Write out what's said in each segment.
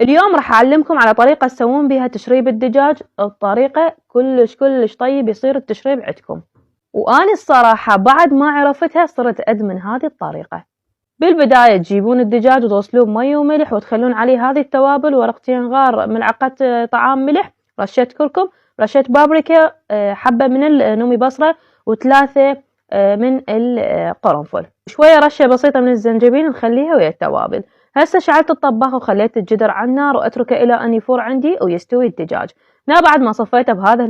اليوم راح أعلمكم على طريقة تسوون بيها تشريب الدجاج بطريقة كلش طيب يصير التشريب عندكم. وأنا الصراحة بعد ما عرفتها صرت أدمن هذه الطريقة. بالبداية تجيبون الدجاج وتغسلوه بمي وملح وتخلون عليه هذه التوابل: ورقتين غار، ملعقة طعام ملح، رشة كركم، رشة بابريكا، حبة من النومي بصرة، وثلاثة من القرنفل، شوية رشة بسيطة من الزنجبيل نخليها ويا التوابل. هسه شعلت الطباخ وخليت الجدر على النار وأتركه إلى أن يفور عندي ويستوي الدجاج. هنا بعد ما صفيته بهذا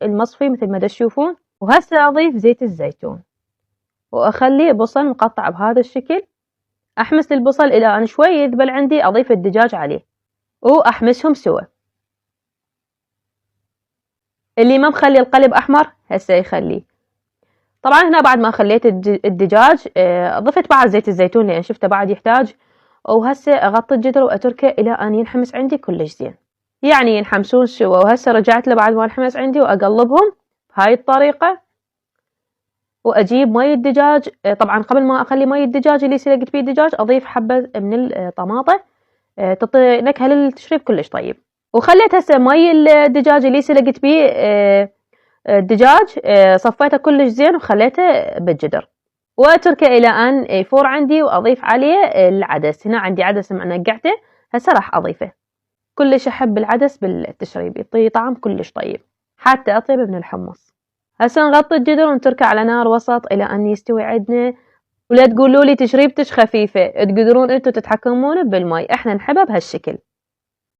المصفي مثل ما تشوفون. وهسه أضيف زيت الزيتون وأخلي بصل مقطع بهذا الشكل. أحمس البصل إلى أن شوي يذبل عندي، أضيف الدجاج عليه وأحمسهم سوا. اللي ما مخلي القلب أحمر هسه يخليه. طبعا هنا بعد ما خليت الدجاج ضفت بعد زيت الزيتون لأن شفته بعد يحتاج. وهسه أغطي الجدر وأتركه إلى أن ينحمس عندي كلش زين، يعني ينحمسون سوا. وهسه رجعت له بعد ما انحمس عندي وأقلبهم بهاي الطريقة. وأجيب مي الدجاج، طبعا قبل ما أخلي مي الدجاج اللي سلقت بيه الدجاج أضيف حبة من الطماطة تعطي نكهة للتشريب كلش طيب. وخليت هسه مي الدجاج اللي سلقت بيه الدجاج صفيته كلش زين وخليته بالجدر واتركه الى ان يفور عندي. واضيف عليه العدس. هنا عندي عدس نقعته هسه راح اضيفه. كلش احب العدس بالتشريب، يعطي طعم كلش طيب، حتى اطيب من الحمص. هسه نغطي الجدر ونتركه على نار وسط الى ان يستوي عندنا. ولا تقولوا لي تشريبتش خفيفة، تقدرون انتم تتحكمون بالماء، احنا نحبها بهالشكل.